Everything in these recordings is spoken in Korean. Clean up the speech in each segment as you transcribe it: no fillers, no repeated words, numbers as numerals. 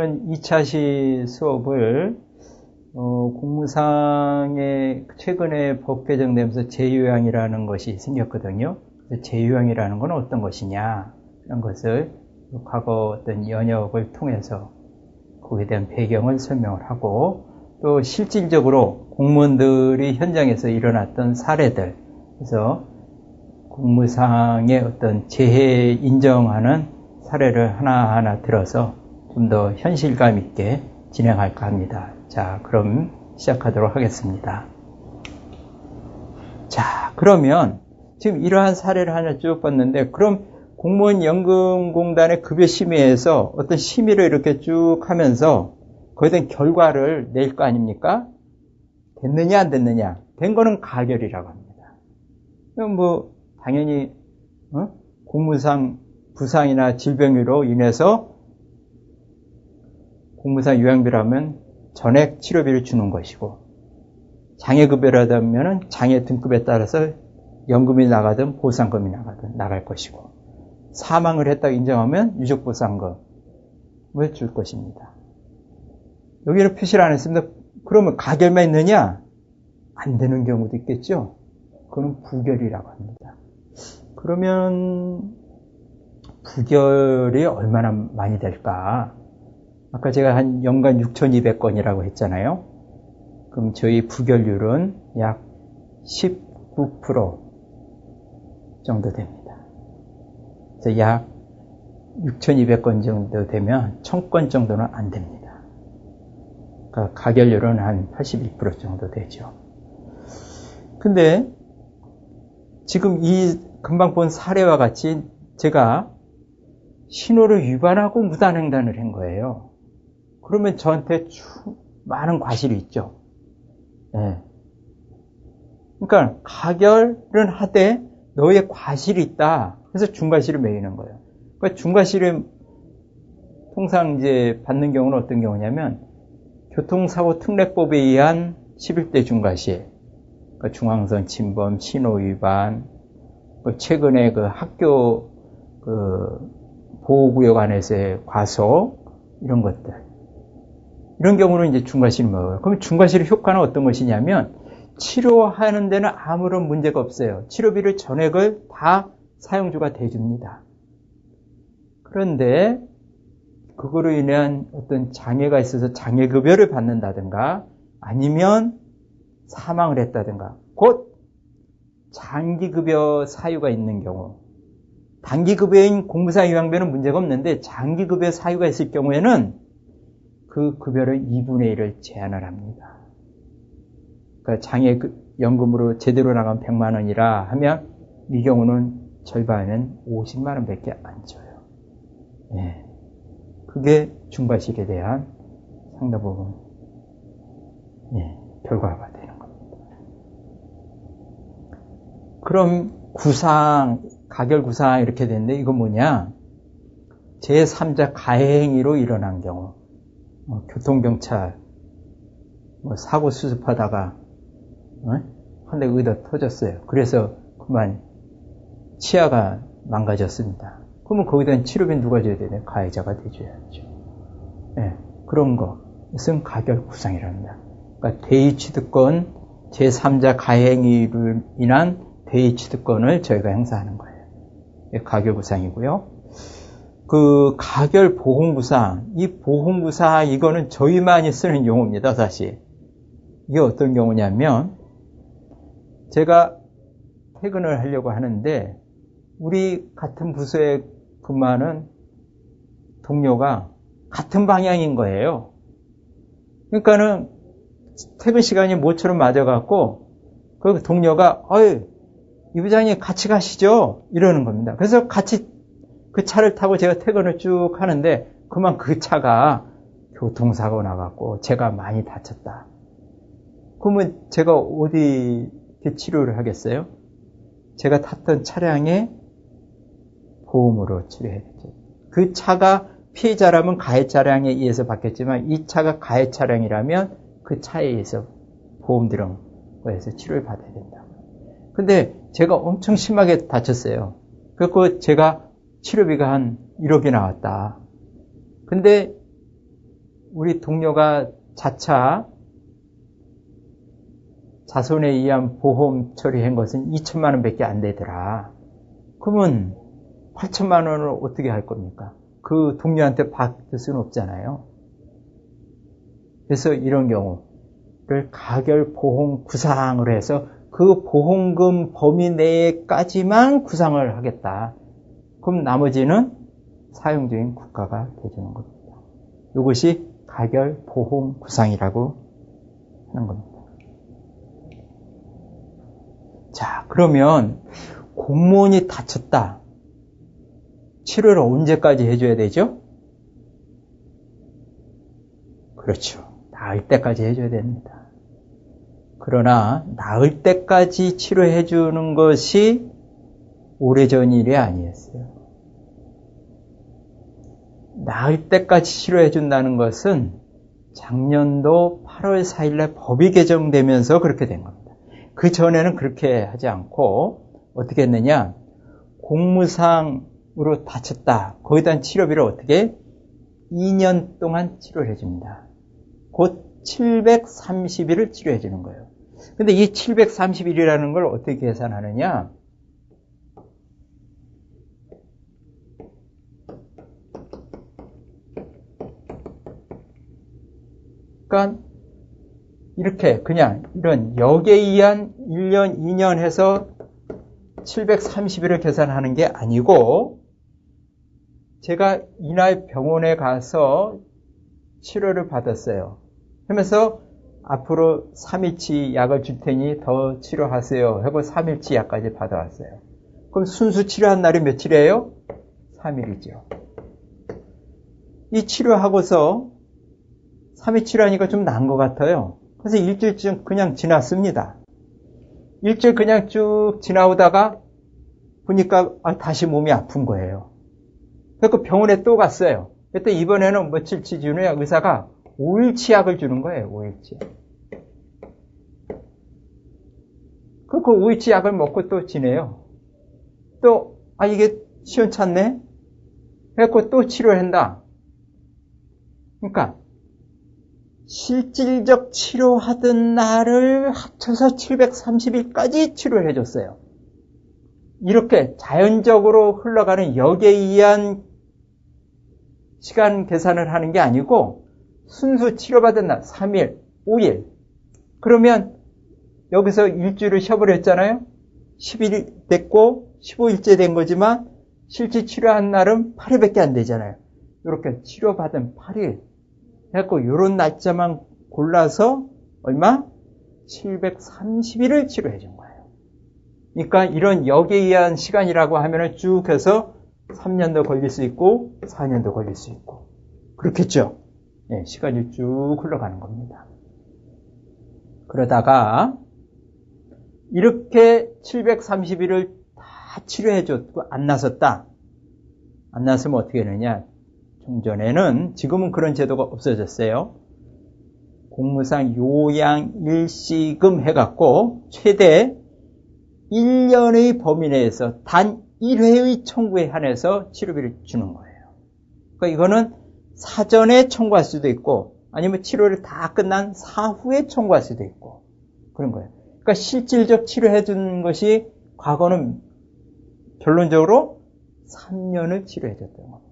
저는 2차시 수업을 공무상에 최근에 법 개정되면서 제휴양이라는 것이 생겼거든요. 제휴양이라는 건 어떤 것이냐 이런 것을 과거 어떤 연역을 통해서 거기에 대한 배경을 설명을 하고 또 실질적으로 공무원들이 현장에서 일어났던 사례들, 그래서 공무상의 어떤 재해 인정하는 사례를 하나하나 들어서 좀 더 현실감 있게 진행할까 합니다. 자, 그럼 시작하도록 하겠습니다. 자, 그러면 지금 이러한 사례를 하나 쭉 봤는데, 그럼 공무원 연금공단의 급여심의에서 어떤 심의를 이렇게 쭉 하면서 거기에 대한 결과를 낼 거 아닙니까? 됐느냐 안 됐느냐? 된 거는 가결이라고 합니다. 그럼 뭐 당연히 공무상 부상이나 질병으로 인해서 공무상 요양비라면 전액 치료비를 주는 것이고, 장애급여라면 장애 등급에 따라서 연금이 나가든 보상금이 나가든 나갈 것이고, 사망을 했다고 인정하면 유족보상금을 줄 것입니다. 여기는 표시를 안 했습니다. 그러면 가결만 있느냐? 안 되는 경우도 있겠죠? 그건 부결이라고 합니다. 그러면 부결이 얼마나 많이 될까? 아까 제가 한 연간 6,200건이라고 했잖아요. 그럼 저희 부결률은 약 19% 정도 됩니다. 그래서 약 6,200건 정도 되면 1,000건 정도는 안 됩니다. 그러니까 가결률은 한 81% 정도 되죠. 근데 지금 이 금방 본 사례와 같이 제가 신호를 위반하고 무단횡단을 한 거예요. 그러면 저한테 많은 과실이 있죠. 네. 그러니까 가결은 하되 너의 과실이 있다. 그래서 중과실을 매기는 거예요. 그러니까 중과실을 통상 이제 받는 경우는 어떤 경우냐면 교통사고 특례법에 의한 11대 중과실, 그러니까 중앙선 침범, 신호 위반, 최근에 그 학교 보호구역 안에서의 과속 이런 것들. 이런 경우는 이제 중과실을 먹어요. 그럼 중과실의 효과는 어떤 것이냐면 치료하는 데는 아무런 문제가 없어요. 치료비를 전액을 다 사용주가 대줍니다. 그런데 그거로 인한 어떤 장애가 있어서 장애급여를 받는다든가 아니면 사망을 했다든가 곧 장기급여 사유가 있는 경우, 단기급여인 공무상 요양비는 문제가 없는데 장기급여 사유가 있을 경우에는 그 급여를 2분의 1을 제한을 합니다. 그러니까 장애연금으로 제대로 나가면 100만 원이라 하면 이 경우는 절반은 50만 원밖에 안 줘요. 네. 그게 중과실에 대한 상당 부분 결과가 되는 겁니다. 그럼 가결 구상 이렇게 되는데 이건 뭐냐? 제3자 가해행위로 일어난 경우, 교통경찰 사고 수습하다가 한 대 의다 터졌어요. 그래서 그만 치아가 망가졌습니다. 그러면 거기에 대한 치료비는 누가 줘야 되나요? 가해자가 대줘야죠. 네, 그런 것은 가결 구상이랍니다. 그러니까 대의취득권, 제3자 가해행위로 인한 대의취득권을 저희가 행사하는 거예요. 가결 구상이고요. 그 가결 보험구상, 이 보험구상 이거는 저희만이 쓰는 용어입니다. 사실 이게 어떤 경우냐면 제가 퇴근을 하려고 하는데 우리 같은 부서에 근무하는 동료가 같은 방향인 거예요. 그러니까는 퇴근 시간이 모처럼 맞아갖고 그 동료가 이 부장님 같이 가시죠 이러는 겁니다. 그래서 같이 그 차를 타고 제가 퇴근을 쭉 하는데 그만 그 차가 교통사고 나갖고 제가 많이 다쳤다. 그러면 제가 어디 치료를 하겠어요? 제가 탔던 차량의 보험으로 치료해야죠. 그 차가 피해자라면 가해 차량에 의해서 받겠지만 이 차가 가해 차량이라면 그 차에 의해서 보험 들은 거에서 치료를 받아야 된다. 근데 제가 엄청 심하게 다쳤어요. 그래서 제가 치료비가 한 1억이 나왔다. 근데 우리 동료가 자차 자손에 의한 보험 처리한 것은 2천만 원밖에 안 되더라. 그러면 8천만 원을 어떻게 할 겁니까? 그 동료한테 받을 수는 없잖아요. 그래서 이런 경우를 가결 보험 구상을 해서 그 보험금 범위 내까지만 구상을 하겠다. 그럼 나머지는 사용주인 국가가 대주는 겁니다. 이것이 가결 보험 구상이라고 하는 겁니다. 자, 그러면 공무원이 다쳤다. 치료를 언제까지 해줘야 되죠? 그렇죠. 나을 때까지 해줘야 됩니다. 그러나 나을 때까지 치료해 주는 것이 오래전 일이 아니었어요. 나을 때까지 치료해 준다는 것은 작년도 8월 4일날 법이 개정되면서 그렇게 된 겁니다. 그 전에는 그렇게 하지 않고 어떻게 했느냐, 공무상으로 다쳤다. 거기에 대한 치료비를 어떻게 2년 동안 치료를 해줍니다. 곧 730일을 치료해 주는 거예요. 근데 이 730일이라는 걸 어떻게 계산하느냐, 그러니까 이렇게 그냥 이런 역에 의한 1년, 2년 해서 730일을 계산하는 게 아니고, 제가 이날 병원에 가서 치료를 받았어요. 하면서 앞으로 3일치 약을 줄 테니 더 치료하세요 하고 3일치 약까지 받아왔어요. 그럼 순수 치료한 날이 며칠이에요? 3일이죠. 이 치료하고서 3일 치료하니까 좀 나은 것 같아요. 그래서 일주일쯤 그냥 지났습니다. 일주일 그냥 쭉 지나오다가 보니까 다시 몸이 아픈 거예요. 그래서 병원에 또 갔어요. 그때 이번에는 며칠치 주느냐, 의사가 5일치 약을 주는 거예요. 5일치. 그 5일치 약을 먹고 또 지내요. 또 이게 시원찮네? 그래서 또 치료를 한다. 그러니까 실질적 치료하던 날을 합쳐서 730일까지 치료를 해줬어요. 이렇게 자연적으로 흘러가는 역에 의한 시간 계산을 하는 게 아니고 순수 치료받은 날 3일, 5일. 그러면 여기서 일주일을 쉬어버려 했잖아요. 10일 됐고 15일째 된 거지만 실제 치료한 날은 8일밖에 안 되잖아요. 이렇게 치료받은 8일 해갖고 이런 날짜만 골라서 얼마? 730일을 치료해 준 거예요. 그러니까 이런 역에 의한 시간이라고 하면은 쭉 해서 3년도 걸릴 수 있고 4년도 걸릴 수 있고 그렇겠죠. 네, 시간이 쭉 흘러가는 겁니다. 그러다가 이렇게 730일을 다 치료해 줬고 안 나섰다. 안 나서면 어떻게 되느냐. 종전에는, 지금은 그런 제도가 없어졌어요. 공무상 요양일시금 해갖고 최대 1년의 범위 내에서 단 1회의 청구에 한해서 치료비를 주는 거예요. 그러니까 이거는 사전에 청구할 수도 있고 아니면 치료를 다 끝난 사후에 청구할 수도 있고 그런 거예요. 그러니까 실질적 치료해 준 것이 과거는 결론적으로 3년을 치료해 줬던 겁니다.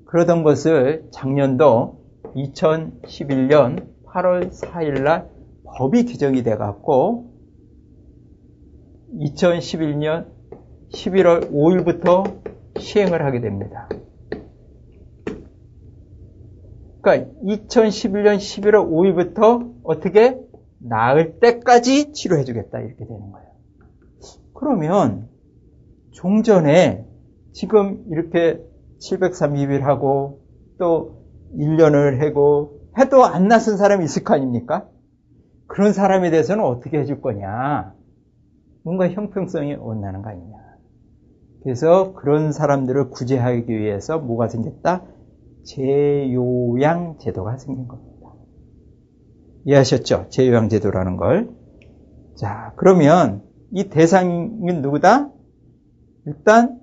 그러던 것을 작년도 2011년 8월 4일 날 법이 개정이 돼 갖고 2011년 11월 5일부터 시행을 하게 됩니다. 그러니까 2011년 11월 5일부터 어떻게 나을 때까지 치료해 주겠다 이렇게 되는 거예요. 그러면 종전에 지금 이렇게 730일 하고 또 1년을 하고 해도 안 나선 사람이 있을 거 아닙니까? 그런 사람에 대해서는 어떻게 해줄 거냐? 뭔가 형평성이 온다는 거 아니냐. 그래서 그런 사람들을 구제하기 위해서 뭐가 생겼다? 재요양 제도가 생긴 겁니다. 이해하셨죠? 재요양 제도라는 걸. 자, 그러면 이 대상은 누구다? 일단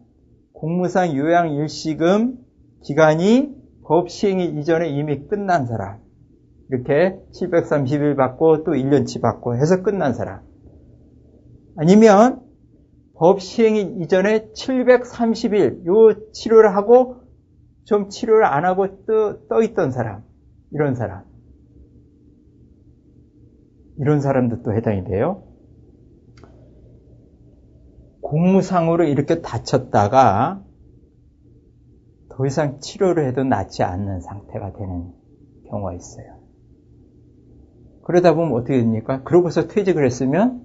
공무상 요양일시금 기간이 법 시행이 이전에 이미 끝난 사람, 이렇게 730일 받고 또 1년치 받고 해서 끝난 사람, 아니면 법 시행이 이전에 730일 요 치료를 하고 좀 치료를 안 하고 떠 있던 사람, 이런 사람도 또 해당이 돼요. 공무상으로 이렇게 다쳤다가 더 이상 치료를 해도 낫지 않는 상태가 되는 경우가 있어요. 그러다 보면 어떻게 됩니까? 그러고서 퇴직을 했으면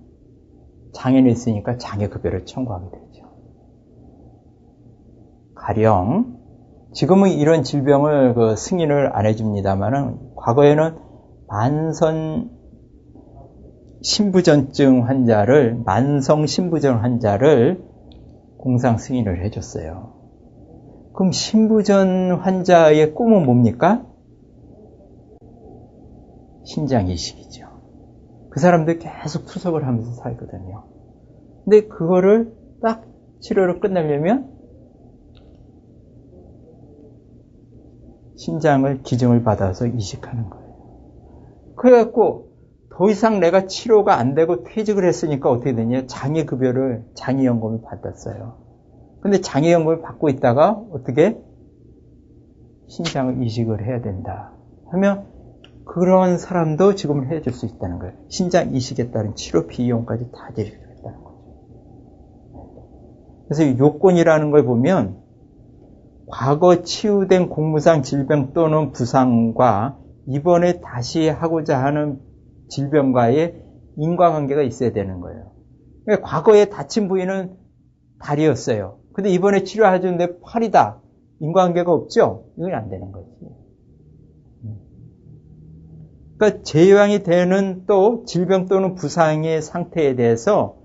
장애는 있으니까 장애급여를 청구하게 되죠. 가령 지금은 이런 질병을 승인을 안 해줍니다만은 과거에는 만성 신부전증 환자를 공상 승인을 해줬어요. 그럼 신부전 환자의 꿈은 뭡니까? 신장 이식이죠. 그 사람들 계속 투석을 하면서 살거든요. 근데 그거를 딱 치료를 끝내려면 신장을 기증을 받아서 이식하는 거예요. 그래갖고 더 이상 내가 치료가 안 되고 퇴직을 했으니까 어떻게 되냐? 장애급여를, 장애연금을 받았어요. 근데 장애연금을 받고 있다가 어떻게? 신장을 이식을 해야 된다 하면 그런 사람도 지금 해줄 수 있다는 거예요. 신장 이식에 따른 치료 비용까지 다 대주겠다는 거죠. 그래서 이 요건이라는 걸 보면 과거 치유된 공무상 질병 또는 부상과 이번에 다시 하고자 하는 질병과의 인과관계가 있어야 되는 거예요. 그러니까 과거에 다친 부위는 다리였어요. 근데 이번에 치료해주는데 팔이다. 인과관계가 없죠? 이건 안 되는 거지. 그러니까 재요양이 되는 또 질병 또는 부상의 상태에 대해서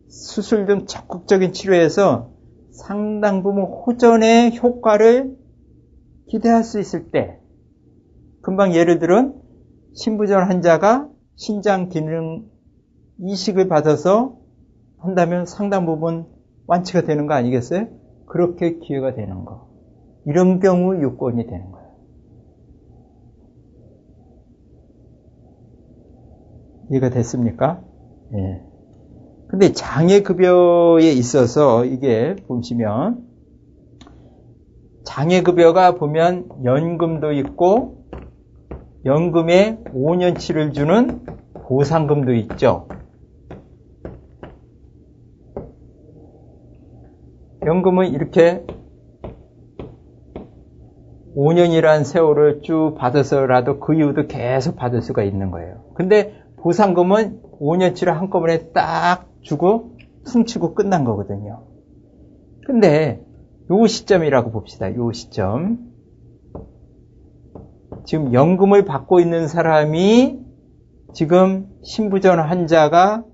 수술 등 적극적인 치료에서 상당 부분 호전의 효과를 기대할 수 있을 때, 금방 예를 들은 신부전 환자가 신장 기능 이식을 받아서 한다면 상당 부분 완치가 되는 거 아니겠어요? 그렇게 기회가 되는 거. 이런 경우 요건이 되는 거예요. 이해가 됐습니까? 예. 근데 장애급여에 있어서 이게 보시면 장애급여가 보면 연금도 있고 연금에 5년치를 주는 보상금도 있죠. 연금은 이렇게 5년이란 세월을 쭉 받아서라도 그 이후도 계속 받을 수가 있는 거예요. 근데 보상금은 5년치를 한꺼번에 딱 주고 퉁치고 끝난 거거든요. 근데 요 시점이라고 봅시다. 요 시점. 지금 연금을 받고 있는 사람이 지금 신부전 환자가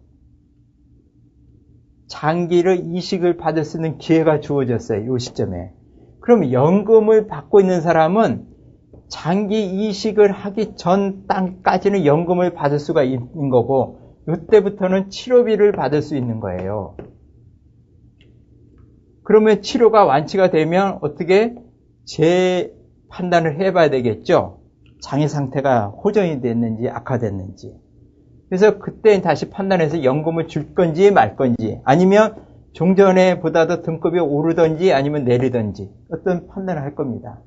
장기를 이식을 받을 수 있는 기회가 주어졌어요. 요 시점에. 그럼 연금을 받고 있는 사람은 장기 이식을 하기 전까지는 연금을 받을 수가 있는 거고 이때부터는 치료비를 받을 수 있는 거예요. 그러면 치료가 완치가 되면 어떻게 재판단을 해봐야 되겠죠. 장애 상태가 호전이 됐는지 악화됐는지. 그래서 그때 다시 판단해서 연금을 줄 건지 말 건지 아니면 종전에 보다도 등급이 오르든지 아니면 내리든지 어떤 판단을 할 겁니다.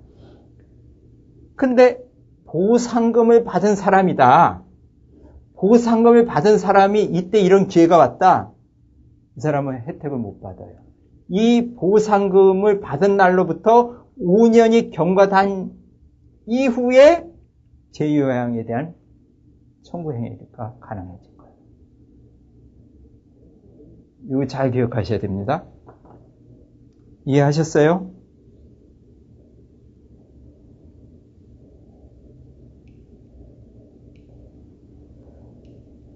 근데 보상금을 받은 사람이다. 보상금을 받은 사람이 이때 이런 기회가 왔다. 이 사람은 혜택을 못 받아요. 이 보상금을 받은 날로부터 5년이 경과된 이후에 재요양에 대한 청구 행위가 가능해질 거예요. 이거 잘 기억하셔야 됩니다. 이해하셨어요?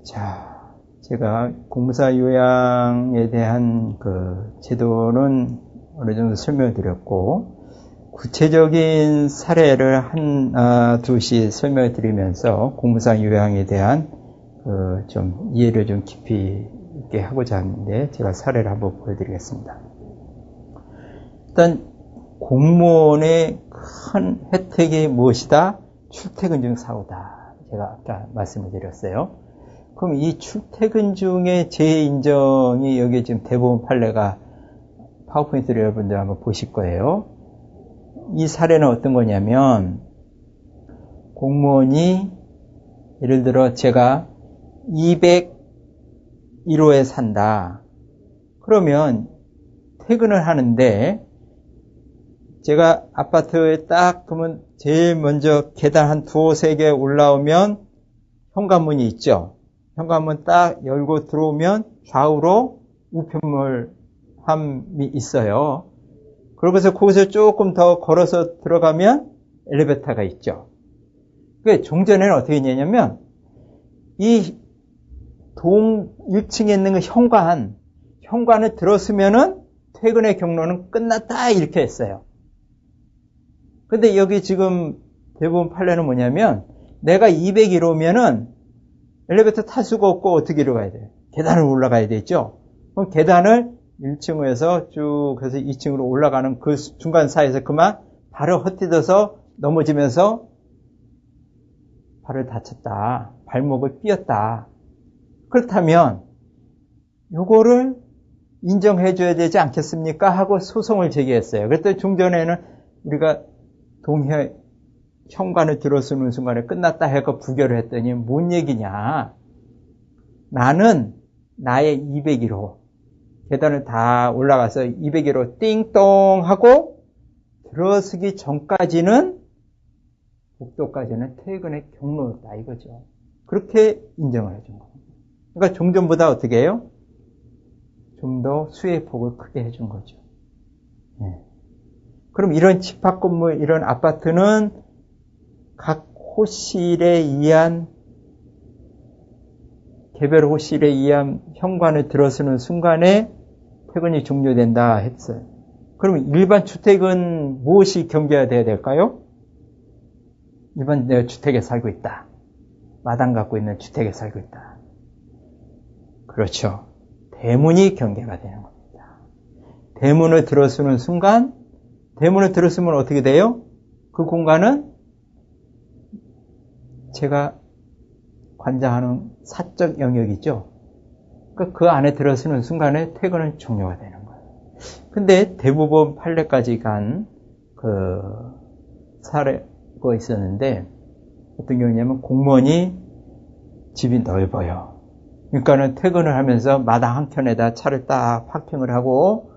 자, 제가 공무사 요양에 대한 그 제도는 어느 정도 설명을 드렸고, 구체적인 사례를 두씩 설명을 드리면서 공무사 요양에 대한 좀 이해를 좀 깊이 있게 하고자 하는데, 제가 사례를 한번 보여드리겠습니다. 일단, 공무원의 큰 혜택이 무엇이다? 출퇴근 중 사고다. 제가 아까 말씀을 드렸어요. 그럼 이 출퇴근 중에 재인정이 여기 지금 대법원 판례가 파워포인트를 여러분들 한번 보실 거예요. 이 사례는 어떤 거냐면 공무원이 예를 들어 제가 201호에 산다. 그러면 퇴근을 하는데 제가 아파트에 딱 그러면 제일 먼저 계단 한 두어 세 개 올라오면 현관문이 있죠. 현관문 딱 열고 들어오면 좌우로 우편물함이 있어요. 그러고서 거기서 조금 더 걸어서 들어가면 엘리베이터가 있죠. 그 종전에는 어떻게 했냐면 이 동 1층에 있는 그 현관을 들었으면은 퇴근의 경로는 끝났다 이렇게 했어요. 근데 여기 지금 대부분 판례는 뭐냐면 내가 201호면은 엘리베이터 탈 수가 없고 어떻게 들어가야 돼요? 계단을 올라가야 되죠. 그럼 계단을 1층에서 쭉 해서 2층으로 올라가는 그 중간 사이에서 그만 발을 헛디뎌서 넘어지면서 발을 다쳤다. 발목을 삐었다. 그렇다면 요거를 인정해 줘야 되지 않겠습니까? 하고 소송을 제기했어요. 그랬더니 종전에는 우리가 동해 현관을 들어서는 순간에 끝났다 해서 부결을 했더니 뭔 얘기냐. 나는 나의 201호 계단을 다 올라가서 201호 띵동 하고 들어서기 전까지는 복도까지는 퇴근의 경로였다 이거죠. 그렇게 인정을 해준 겁니다. 그러니까 종전보다 어떻게 해요? 좀 더 수혜의 폭을 크게 해준 거죠. 네. 그럼 이런 집합 건물, 이런 아파트는 각 호실에 의한 개별 호실에 의한 현관을 들어서는 순간에 퇴근이 종료된다 했어요. 그럼 일반 주택은 무엇이 경계가 돼야 될까요? 일반 내가 주택에 살고 있다. 마당 갖고 있는 주택에 살고 있다. 그렇죠. 대문이 경계가 되는 겁니다. 대문을 들어서는 순간, 대문을 들었으면 어떻게 돼요? 그 공간은 제가 관장하는 사적 영역이죠. 그러니까 그 안에 들어서는 순간에 퇴근은 종료가 되는 거예요. 근데 대부분 판례까지 간 그 사례가 있었는데 어떤 경우냐면 공무원이 집이 넓어요. 그러니까는 퇴근을 하면서 마당 한켠에다 차를 딱 파킹을 하고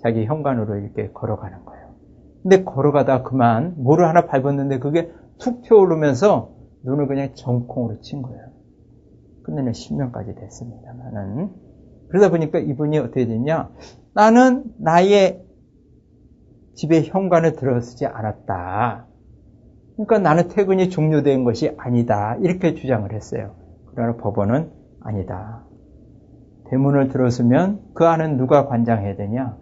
자기 현관으로 이렇게 걸어가는 거예요. 근데 걸어가다 그만 뭐를 하나 밟았는데 그게 툭 튀어오르면서 눈을 그냥 정콩으로 친 거예요. 끝내는 10년까지 됐습니다만은. 그러다 보니까 이분이 어떻게 됐냐? 나는 나의 집에 현관을 들어서지 않았다. 그러니까 나는 퇴근이 종료된 것이 아니다. 이렇게 주장을 했어요. 그러나 법원은 아니다. 대문을 들었으면 그 안은 누가 관장해야 되냐?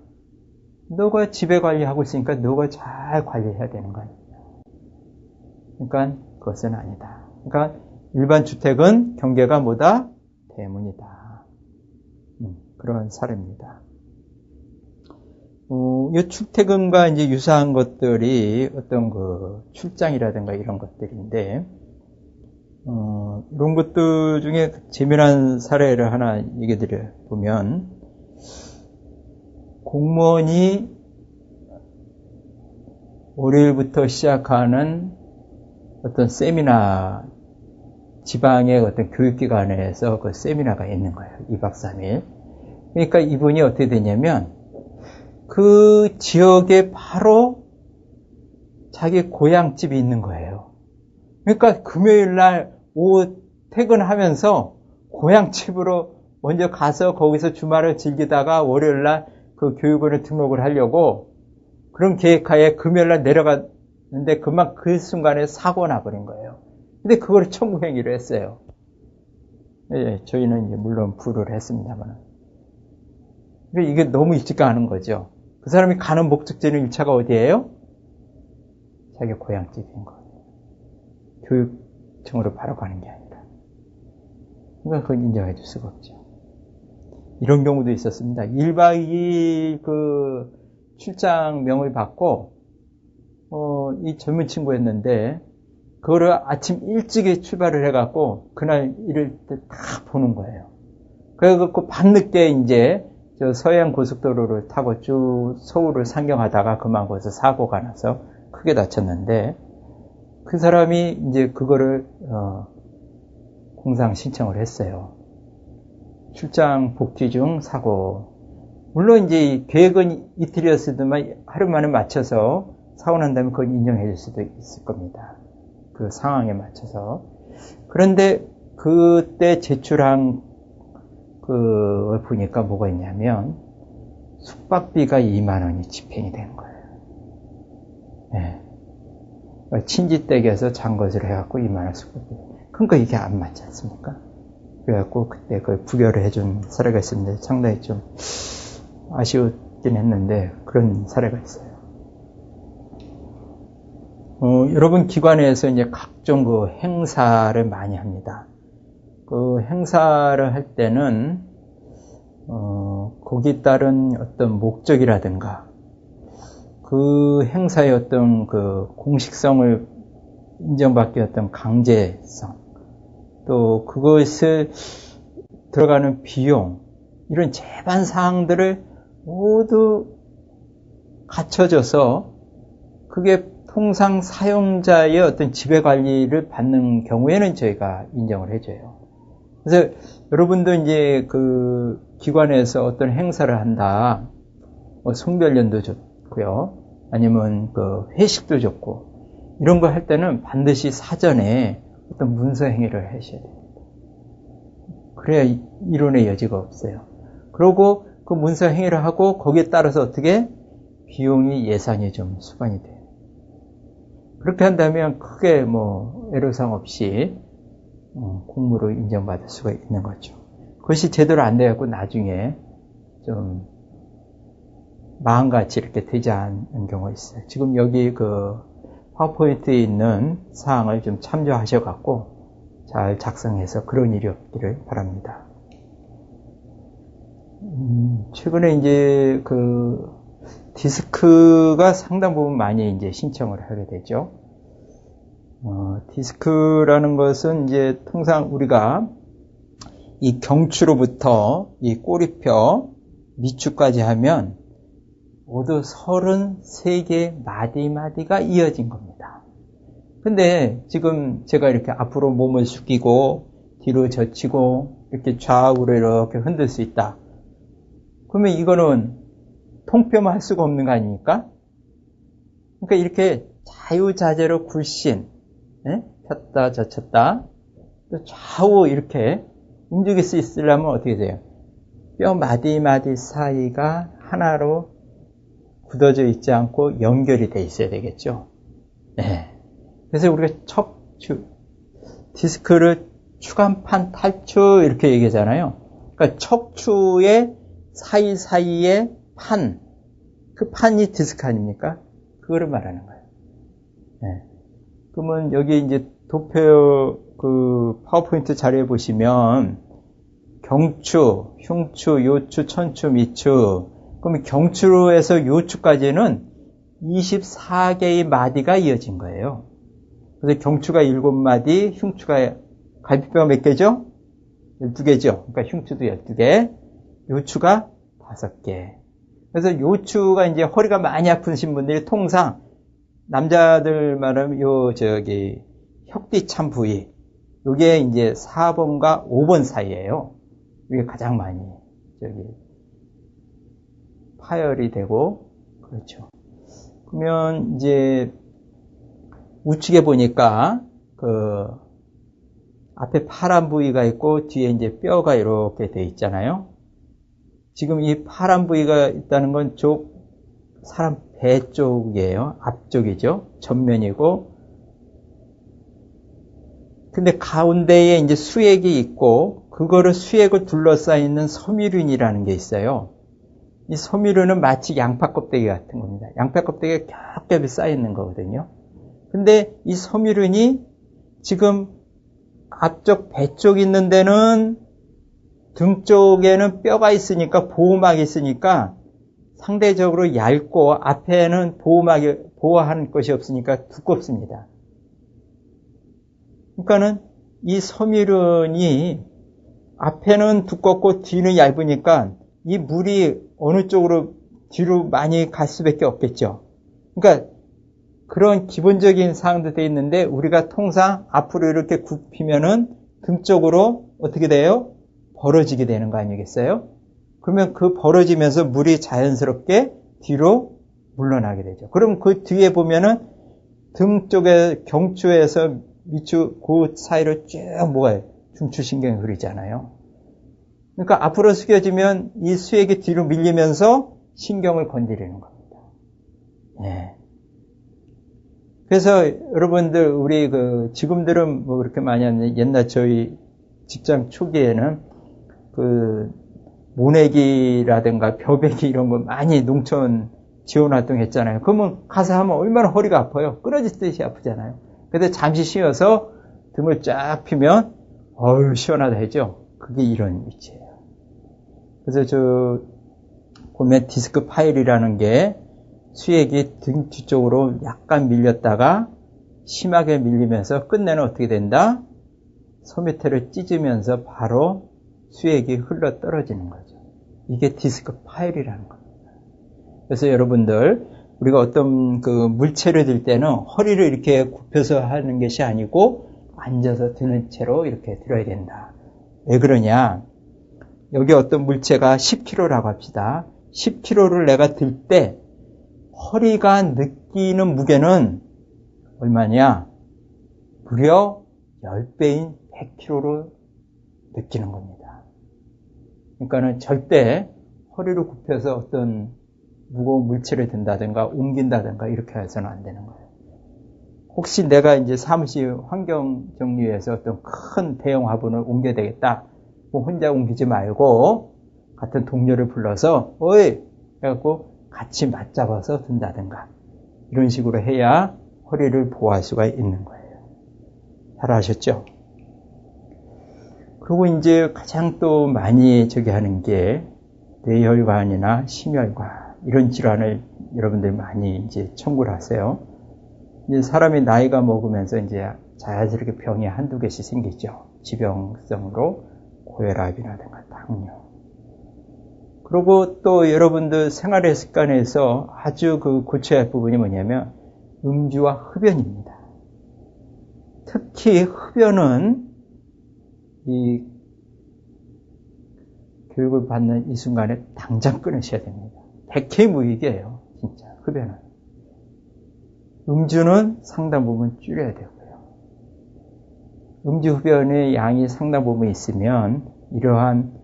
너가 집에 관리하고 있으니까 너가 잘 관리해야 되는 거 아니냐. 그러니까 그것은 아니다. 그러니까 일반 주택은 경계가 뭐다? 대문이다. 그런 사례입니다. 이 출퇴근과 이제 유사한 것들이 어떤 그 출장이라든가 이런 것들인데, 이런 것들 중에 재미난 사례를 하나 얘기 드려 보면, 공무원이 월요일부터 시작하는 어떤 세미나, 지방의 어떤 교육기관에서 그 세미나가 있는 거예요. 2박 3일. 그러니까 이분이 어떻게 되냐면, 그 지역에 바로 자기 고향집이 있는 거예요. 그러니까 금요일 날 오후 퇴근하면서 고향집으로 먼저 가서 거기서 주말을 즐기다가 월요일 날 그 교육원에 등록을 하려고 그런 계획하에 금요일 날 내려갔는데 그만 그 순간에 사고가 나버린 거예요. 근데 그걸 청구행위로 했어요. 예, 저희는 이제 물론 불을 했습니다만. 이게 너무 일찍 가는 거죠. 그 사람이 가는 목적지는 1차가 어디예요? 자기 고향집인 거예요. 교육청으로 바로 가는 게 아니라. 그러니까 그건 인정해 줄 수가 없죠. 이런 경우도 있었습니다. 1박 2일 그 출장명을 받고 이 젊은 친구였는데, 그거를 아침 일찍에 출발을 해갖고, 그날 이럴 때 다 보는 거예요. 그래갖고 밤늦게 이제, 저 서해안 고속도로를 타고 쭉 서울을 상경하다가 그만 거기서 사고가 나서 크게 다쳤는데, 그 사람이 이제 그거를, 공상 신청을 했어요. 출장 복귀 중 사고. 물론 이제 계획은 이틀이었으지만 하루 만에 맞춰서 사고 난 다음에 그걸 인정해 줄 수도 있을 겁니다. 그 상황에 맞춰서. 그런데 그때 제출한 그걸 보니까 뭐가 있냐면 숙박비가 2만 원이 집행이 된 거예요. 네. 친지댁에서 잔 것을 해갖고 2만 원 숙박비. 그러니까 이게 안 맞지 않습니까? 그래갖고 그때 그걸 부결을 해준 사례가 있었는데 상당히 좀 아쉬웠긴 했는데 그런 사례가 있어요. 여러분 기관에서 이제 각종 그 행사를 많이 합니다. 그 행사를 할 때는 거기에 따른 어떤 목적이라든가 그 행사의 어떤 그 공식성을 인정받기 어떤 강제성 또 그것을 들어가는 비용 이런 제반 사항들을 모두 갖춰져서 그게 통상 사용자의 어떤 지배관리를 받는 경우에는 저희가 인정을 해줘요. 그래서 여러분도 이제 그 기관에서 어떤 행사를 한다, 송별련도 좋고요, 아니면 그 회식도 좋고 이런 거 할 때는 반드시 사전에 어떤 문서 행위를 하셔야 됩니다. 그래야 이론의 여지가 없어요. 그리고 그 문서 행위를 하고 거기에 따라서 어떻게 비용이 예산이 좀 수반이 돼요. 그렇게 한다면 크게 뭐 애로사항 없이 공무로 인정받을 수가 있는 거죠. 그것이 제대로 안 돼갖고 나중에 좀 마음같이 이렇게 되지 않는 경우가 있어요. 지금 여기 그 파워포인트에 있는 사항을 좀 참조하셔갖고 잘 작성해서 그런 일이 없기를 바랍니다. 최근에 이제 그 디스크가 상당 부분 많이 이제 신청을 하게 되죠. 디스크라는 것은 이제 통상 우리가 이 경추로부터 이 꼬리뼈 밑줄까지 하면 모두 33개 마디마디가 이어진 겁니다. 근데 지금 제가 이렇게 앞으로 몸을 숙이고 뒤로 젖히고 이렇게 좌우로 이렇게 흔들 수 있다. 그러면 이거는 통뼈만 할 수가 없는 거 아닙니까? 그러니까 이렇게 자유자재로 굴신, 폈다 젖혔다, 또 좌우 이렇게 움직일 수 있으려면 어떻게 돼요? 뼈 마디마디 사이가 하나로 굳어져 있지 않고 연결이 돼 있어야 되겠죠. 네. 그래서 우리가 척추, 디스크를 추간판 탈추 이렇게 얘기하잖아요. 그러니까 척추의 사이사이에 판, 그 판이 디스크 아닙니까? 그거를 말하는 거예요. 네. 그러면 여기 이제 도표 그 파워포인트 자료에 보시면 경추, 흉추, 요추, 천추, 미추. 그러면 경추에서 요추까지는 24개의 마디가 이어진 거예요. 그래서 경추가 7마디, 흉추가 갈비뼈가 몇 개죠? 12개죠. 그러니까 흉추도 12개, 요추가 5개. 그래서 요추가 이제 허리가 많이 아프신 분들이 통상 남자들 말하면 혁뒤참 부위, 요게 이제 4번과 5번 사이예요. 이게 가장 많이 파열이 되고 그렇죠. 그러면 이제 우측에 보니까 그 앞에 파란 부위가 있고 뒤에 이제 뼈가 이렇게 돼 있잖아요. 지금 이 파란 부위가 있다는 건 사람 배 쪽이에요. 앞쪽이죠. 전면이고. 근데 가운데에 이제 수액이 있고, 그거를 수액을 둘러싸이는 섬유륜이라는 게 있어요. 이 섬유륜은 마치 양파 껍데기 같은 겁니다. 양파 껍데기가 겹겹이 쌓여있는 거거든요. 근데 이 섬유륜이 지금 앞쪽 배 쪽 있는 데는 등 쪽에는 뼈가 있으니까 보호막이 있으니까 상대적으로 얇고 앞에는 보호하는 것이 없으니까 두껍습니다. 그러니까는 이 섬유륜이 앞에는 두껍고 뒤는 얇으니까 이 물이 어느 쪽으로 뒤로 많이 갈 수밖에 없겠죠. 그러니까 그런 기본적인 사항도 돼 있는데 우리가 통상 앞으로 이렇게 굽히면은 등 쪽으로 어떻게 돼요? 벌어지게 되는 거 아니겠어요? 그러면 그 벌어지면서 물이 자연스럽게 뒤로 물러나게 되죠. 그럼 그 뒤에 보면은 등 쪽에 경추에서 밑추 그 사이로 쭉 뭐가 중추신경이 흐르잖아요. 그러니까 앞으로 숙여지면 이 수액이 뒤로 밀리면서 신경을 건드리는 겁니다. 네. 그래서 여러분들 우리 지금들은 뭐 그렇게 많이 하는데 옛날 저희 직장 초기에는 모내기라든가 벼베기 이런 거 많이 농촌 지원 활동 했잖아요. 그러면 가서 하면 얼마나 허리가 아파요. 끊어지듯이 아프잖아요. 근데 잠시 쉬어서 등을 쫙 펴면 어휴 시원하다 했죠. 그게 이런 위치예요. 그래서 보면 디스크 파일이라는 게 수액이 등 뒤쪽으로 약간 밀렸다가 심하게 밀리면서 끝내는 어떻게 된다? 소 밑에를 찢으면서 바로 수액이 흘러 떨어지는 거죠. 이게 디스크 파일이라는 겁니다. 그래서 여러분들 우리가 어떤 물체를 들 때는 허리를 이렇게 굽혀서 하는 것이 아니고 앉아서 드는 채로 이렇게 들어야 된다. 왜 그러냐? 여기 어떤 물체가 10kg라고 합시다. 10kg를 내가 들 때 허리가 느끼는 무게는 얼마냐? 무려 10배인 100kg로 느끼는 겁니다. 그러니까는 절대 허리를 굽혀서 어떤 무거운 물체를 든다든가 옮긴다든가 이렇게 해서는 안 되는 거예요. 혹시 내가 이제 사무실 환경 정리해서 어떤 큰 대형 화분을 옮겨야 되겠다. 뭐 혼자 옮기지 말고 같은 동료를 불러서 어이! 해갖고 같이 맞잡아서 든다든가 이런 식으로 해야 허리를 보호할 수가 있는 거예요. 잘 아셨죠? 그리고 이제 가장 또 많이 하는 게 뇌혈관이나 심혈관 이런 질환을 여러분들이 많이 이제 청구를 하세요. 이제 사람이 나이가 먹으면서 이제 자연스럽게 병이 한두 개씩 생기죠. 지병성으로 고혈압이라든가 당뇨. 그리고 또 여러분들 생활의 습관에서 아주 고쳐야 할 부분이 뭐냐면 음주와 흡연입니다. 특히 흡연은 이 교육을 받는 이 순간에 당장 끊으셔야 됩니다. 백해무익이에요. 진짜 흡연은. 음주는 상당 부분 줄여야 되고요. 음주 흡연의 양이 상당 부분 있으면 이러한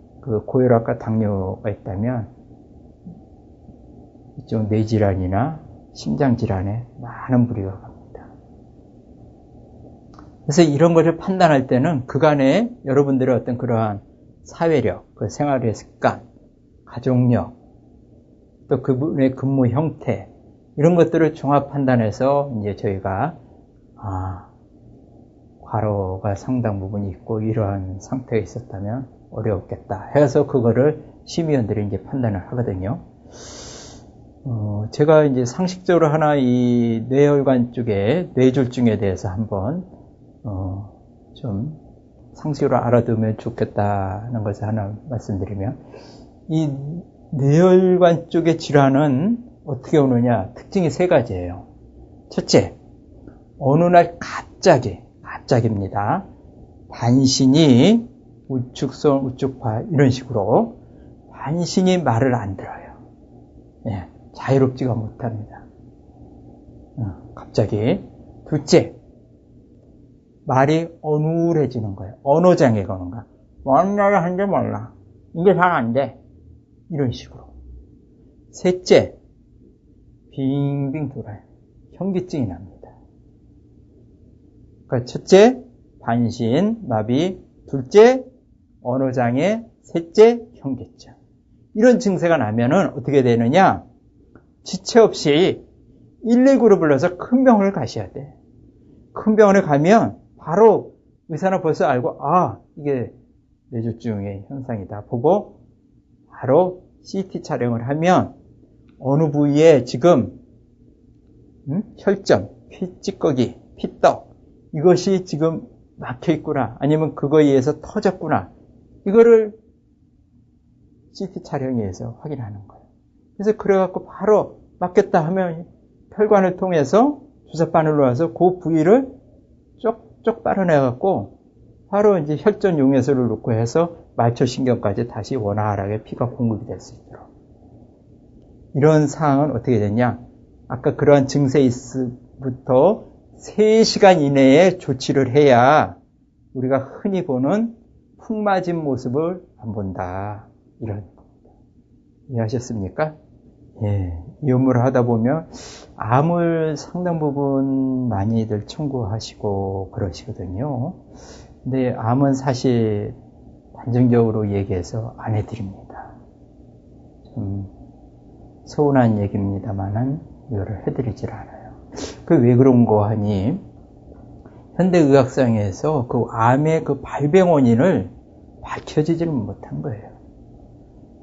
고혈압과 당뇨가 있다면 이쪽 뇌질환이나 심장질환에 많은 무리가 갑니다. 그래서 이런 것을 판단할 때는 그간에 여러분들의 어떤 그러한 사회력, 생활의 습관, 가족력, 또 그분의 근무 형태 이런 것들을 종합 판단해서 이제 저희가 과로가 상당 부분 있고 이러한 상태가 있었다면 어려웠겠다 해서 그거를 심의원들이 이제 판단을 하거든요. 제가 이제 상식적으로 하나 이 뇌혈관 쪽에 뇌졸중에 대해서 한번 좀 상식으로 알아두면 좋겠다는 것을 하나 말씀드리면 이 뇌혈관 쪽의 질환은 어떻게 오느냐 특징이 세 가지예요. 첫째, 어느 날 갑자기입니다. 반신이 우측손, 우측파 이런 식으로 반신이 말을 안 들어요. 예, 자유롭지가 못합니다. 갑자기. 둘째, 말이 어눌해지는 거예요. 언어장애가 오는 거야. 뭔 말을 하는지 몰라. 이게 잘 안 돼. 이런 식으로. 셋째, 빙빙 돌아요. 현기증이 납니다. 그러니까 첫째, 반신, 마비. 둘째, 언어장애. 셋째, 현기증. 이런 증세가 나면은 어떻게 되느냐? 지체 없이 119를 불러서 큰 병원을 가셔야 돼. 큰 병원에 가면 바로 의사는 벌써 알고 이게 뇌졸중의 현상이다 보고 바로 CT 촬영을 하면 어느 부위에 지금 혈전, 피 찌꺼기, 피떡 이것이 지금 막혀있구나 아니면 그거에 의해서 터졌구나 이거를 CT 촬영에서 확인하는 거예요. 그래서 그래갖고 바로 막혔다 하면 혈관을 통해서 주사바늘로 와서 그 부위를 쪽쪽 빨아내갖고 바로 이제 혈전 용해소를 넣고 해서 말초신경까지 다시 원활하게 피가 공급이 될 수 있도록. 이런 상황은 어떻게 됐냐? 아까 그러한 증세 있음부터 3시간 이내에 조치를 해야 우리가 흔히 보는 푹 맞은 모습을 안 본다. 이런 겁니다. 이해하셨습니까? 예. 이 업무를 하다 보면 암을 상당 부분 많이들 청구하시고 그러시거든요. 근데 암은 사실 단정적으로 얘기해서 안 해드립니다. 좀 서운한 얘기입니다만은 이거를 해드리질 않아요. 그 왜 그런 거 하니 현대의학상에서 그 암의 그 발병 원인을 밝혀지지는 못한 거예요.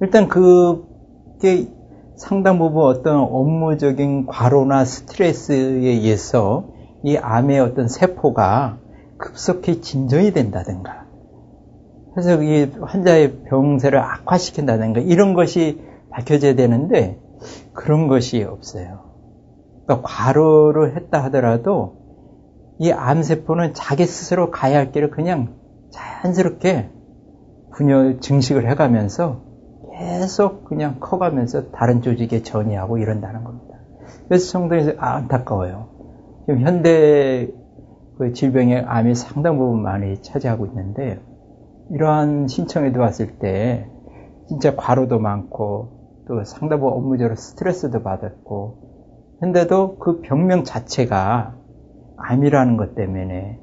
일단 그게 상당 부분 어떤 업무적인 과로나 스트레스에 의해서 이 암의 어떤 세포가 급속히 진전이 된다든가 그래서 이 환자의 병세를 악화시킨다든가 이런 것이 밝혀져야 되는데 그런 것이 없어요. 그러니까 과로를 했다 하더라도 이 암세포는 자기 스스로 가야 할 길을 그냥 자연스럽게 분열 증식을 해가면서 계속 그냥 커가면서 다른 조직에 전이하고 이런다는 겁니다. 그래서 상당히 안타까워요. 지금 현대 그 질병의 암이 상당 부분 많이 차지하고 있는데 이러한 신청에 들어왔을 때 진짜 과로도 많고 또 상당 부분 업무적으로 스트레스도 받았고 근데도 그 병명 자체가 암이라는 것 때문에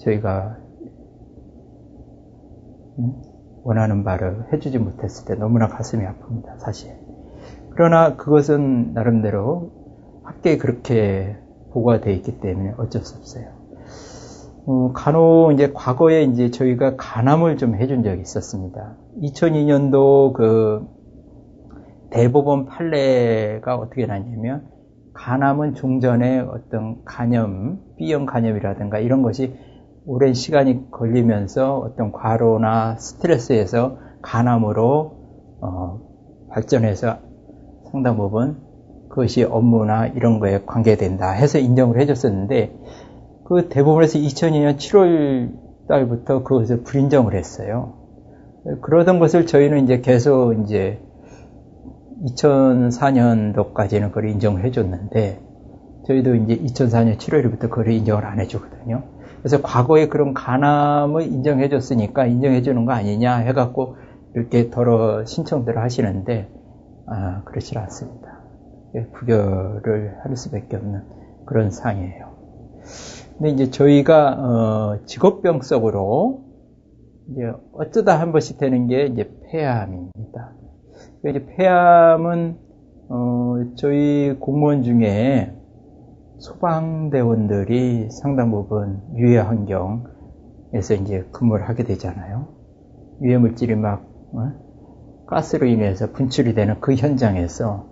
저희가 원하는 바를 해주지 못했을 때 너무나 가슴이 아픕니다, 사실. 그러나 그것은 나름대로 학계에 그렇게 보고가 되어 있기 때문에 어쩔 수 없어요. 간혹 이제 과거에 이제 저희가 간암을 좀 해준 적이 있었습니다. 2002년도 그 대법원 판례가 어떻게 났냐면 간암은 종전에 어떤 간염, B형 간염이라든가 이런 것이 오랜 시간이 걸리면서 어떤 과로나 스트레스에서 간암으로 발전해서 상당 부분 그것이 업무나 이런 거에 관계된다 해서 인정을 해줬었는데 그 대법원에서 2002년 7월 달부터 그것을 불인정을 했어요. 그러던 것을 저희는 이제 계속 이제 2004년도까지는 그걸 인정을 해줬는데 저희도 이제 2004년 7월부터 그걸 인정을 안 해주거든요. 그래서 과거에 그런 간암을 인정해줬으니까 인정해주는 거 아니냐 해갖고 이렇게 더러 신청들을 하시는데 그렇지 않습니다. 부결을 할 수밖에 없는 그런 상황이에요. 근데 이제 저희가 직업병석으로 이제 어쩌다 한 번씩 되는 게 이제 폐암입니다. 이제 폐암은 저희 공무원 중에 소방대원들이 상당 부분 유해 환경에서 이제 근무를 하게 되잖아요. 유해 물질이 막 가스로 인해서 분출이 되는 그 현장에서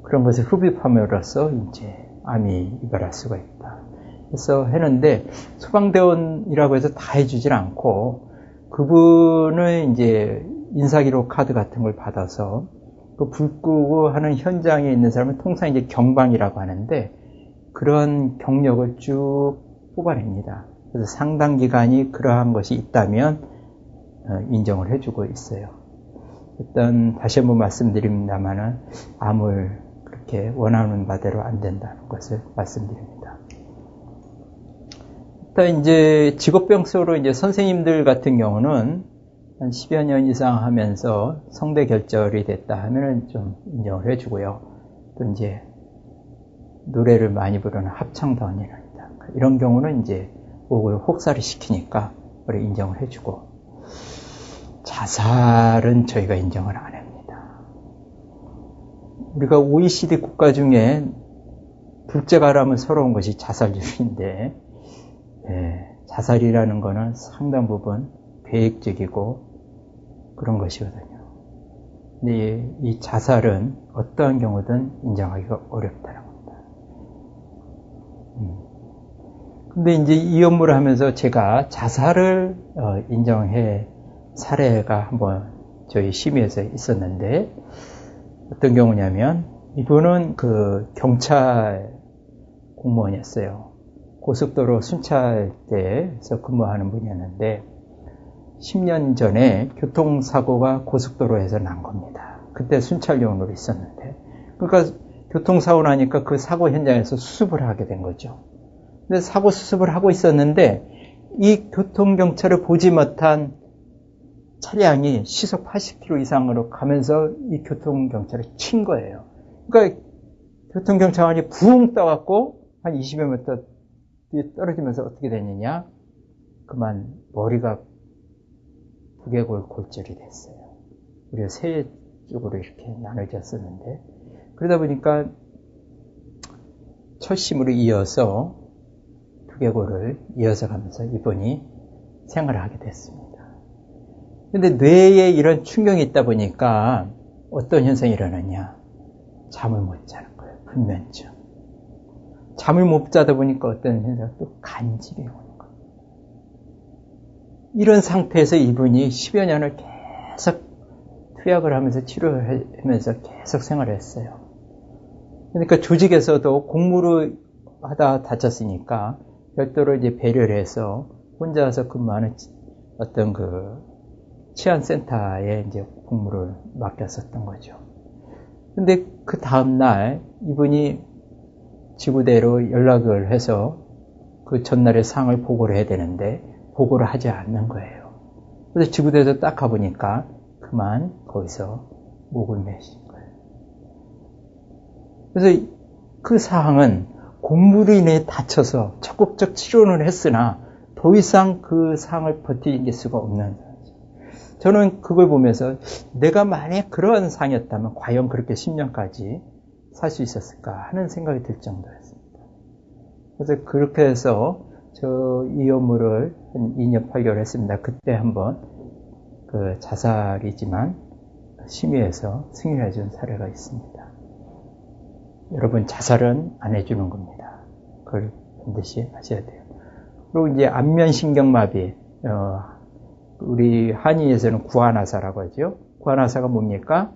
그런 것을 흡입함으로써 이제 암이 유발할 수가 있다. 그래서 했는데 소방대원이라고 해서 다 해주질 않고 그분은 이제 인사기록 카드 같은 걸 받아서 그 불 끄고 하는 현장에 있는 사람은 통상 이제 경방이라고 하는데 그런 경력을 쭉 뽑아냅니다. 그래서 상당 기간이 그러한 것이 있다면 인정을 해주고 있어요. 일단 다시 한번 말씀드립니다만은 암을 그렇게 원하는 바대로 안 된다는 것을 말씀드립니다. 일단 이제 직업병석으로 이제 선생님들 같은 경우는 한 10여 년 이상 하면서 성대 결절이 됐다 하면은 좀 인정을 해주고요. 또 이제 노래를 많이 부르는 합창단이랍니다. 이런 경우는 이제 목을 혹사를 시키니까 그걸 인정을 해주고 자살은 저희가 인정을 안 합니다. 우리가 OECD 국가 중에 둘째가라면 서러운 것이 자살률인데 자살이라는 것은 상당 부분 계획적이고 그런 것이거든요. 근데 이 자살은 어떠한 경우든 인정하기가 어렵다는 겁니다. 근데 이제 이 업무를 하면서 제가 자살을 인정해 사례가 한번 저희 심의에서 있었는데, 어떤 경우냐면 이분은 그 경찰 공무원이었어요. 고속도로 순찰대에서 근무하는 분이었는데 10년 전에 교통사고가 고속도로에서 난 겁니다. 그때 순찰용으로 있었는데, 그러니까 교통사고 나니까 그 사고 현장에서 수습을 하게 된 거죠. 근데 사고 수습을 하고 있었는데 이 교통경찰을 보지 못한 차량이 시속 80km 이상으로 가면서 이 교통경찰을 친 거예요. 그러니까 교통경찰관이 붕 떠갖고 한 20여 미터 뒤에 떨어지면서 어떻게 됐느냐? 그만 머리가 두개골 골절이 됐어요. 우리가 세 쪽으로 이렇게 나눠졌었는데, 그러다 보니까 철심으로 이어서 두개골을 이어서 가면서 이분이 생활을 하게 됐습니다. 근데 뇌에 이런 충격이 있다 보니까 어떤 현상이 일어나냐? 잠을 못 자는 거예요. 불면증. 잠을 못 자다 보니까 어떤 현상, 또 간질이 오는 거예요. 이런 상태에서 이분이 10여 년을 계속 투약을 하면서 치료를 하면서 계속 생활을 했어요. 그러니까 조직에서도 공무를 하다 다쳤으니까 별도로 이제 배려를 해서 혼자서 근무하는 어떤 그 치안센터에 이제 공무를 맡겼었던 거죠. 근데 그 다음날 이분이 지구대로 연락을 해서 그 전날의 상황을 보고를 해야 되는데 보고를 하지 않는 거예요. 그래서 지구대에서 딱 가보니까 그만 거기서 목을 매신 거예요. 그래서 그 상황은 공무로 인해 다쳐서 적극적 치료는 했으나 더 이상 그 상황을 버틸 수가 없는 거죠. 저는 그걸 보면서 내가 만약 그런 상이었다면 과연 그렇게 10년까지 살 수 있었을까 하는 생각이 들 정도였습니다. 그래서 그렇게 해서 저 이 업무를 한 2년 8개월 했습니다. 그때 한번 그 자살이지만 심의에서 승인해 준 사례가 있습니다. 여러분, 자살은 안 해주는 겁니다. 그걸 반드시 하셔야 돼요. 그리고 이제 안면신경마비, 우리 한의에서는 구안화사라고 하죠. 구안화사가 뭡니까?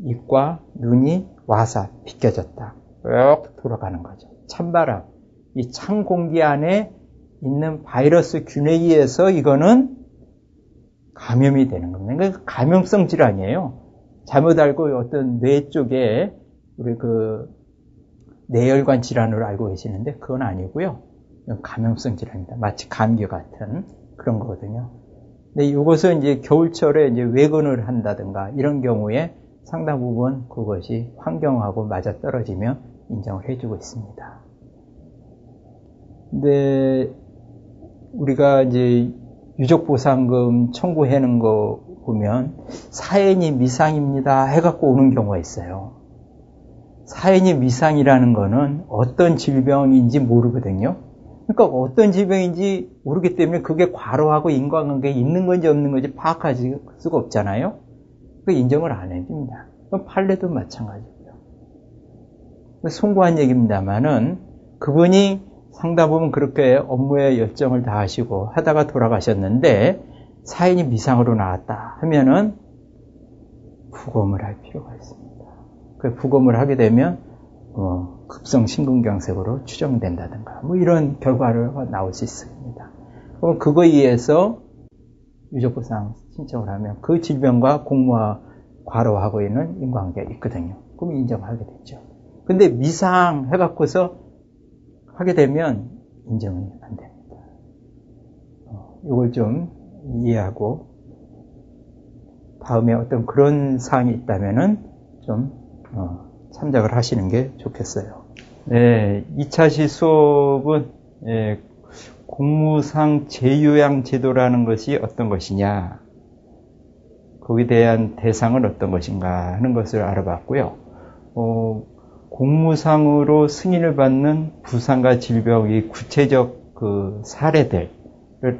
입과 눈이 와사, 비껴졌다. 쭉 돌아가는 거죠. 찬바람, 이 찬 공기 안에 있는 바이러스 균에 의해서 이거는 감염이 되는 겁니다. 그러니까 감염성 질환이에요. 잘못 알고 어떤 뇌 쪽에 우리 그 뇌혈관 질환으로 알고 계시는데 그건 아니고요. 감염성 질환입니다. 마치 감기 같은 그런 거거든요. 근데 이것은 이제 겨울철에 이제 외근을 한다든가 이런 경우에 상당 부분 그것이 환경하고 맞아 떨어지면 인정을 해주고 있습니다. 근데 우리가 이제 유족보상금 청구하는 거 보면 사연이 미상입니다 해갖고 오는 경우가 있어요. 사연이 미상이라는 거는 어떤 질병인지 모르거든요. 그러니까 어떤 질병인지 모르기 때문에 그게 과로하고 인과관계에 있는 건지 없는 건지 파악할 수가 없잖아요. 그 인정을 안 해줍니다. 판례도 마찬가지고요. 송구한 얘기입니다만은 그분이 상다 보면 그렇게 업무에 열정을 다하시고 하다가 돌아가셨는데 사연이 미상으로 나왔다 하면은 부검을 할 필요가 있습니다. 그 부검을 하게 되면 급성 심근경색으로 추정된다든가 뭐 이런 결과가 나올 수 있습니다. 그럼 그거에 의해서 유족보상 신청을 하면 그 질병과 공무와 과로하고 있는 인과관계가 있거든요. 그럼 인정하게 되죠. 근데 미상 해갖고서 하게 되면 인정은 안 됩니다. 이걸 좀 이해하고 다음에 어떤 그런 사항이 있다면은 좀 참작을 하시는 게 좋겠어요. 네, 2차 시수업은 공무상 재요양 제도라는 것이 어떤 것이냐, 거기에 대한 대상은 어떤 것인가 하는 것을 알아봤고요. 공무상으로 승인을 받는 부상과 질병의 구체적 그 사례들을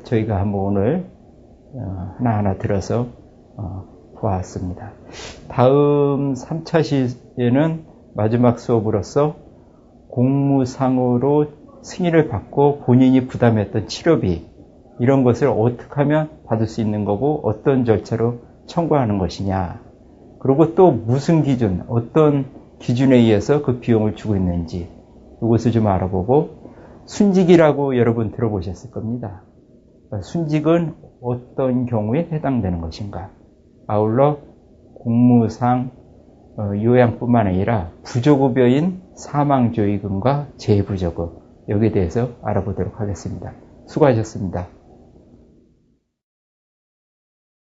저희가 한번 오늘 하나하나 들어서 보았습니다. 다음 3차 시에는 마지막 수업으로서 공무상으로 승인을 받고 본인이 부담했던 치료비 이런 것을 어떻게 하면 받을 수 있는 거고 어떤 절차로 청구하는 것이냐. 그리고 또 무슨 기준, 어떤 기준에 의해서 그 비용을 주고 있는지 이것을 좀 알아보고 순직이라고 여러분 들어보셨을 겁니다. 순직은 어떤 경우에 해당되는 것인가. 아울러 공무상 요양뿐만 아니라 부조급여인 사망조의금과 재부조급 여기에 대해서 알아보도록 하겠습니다. 수고하셨습니다.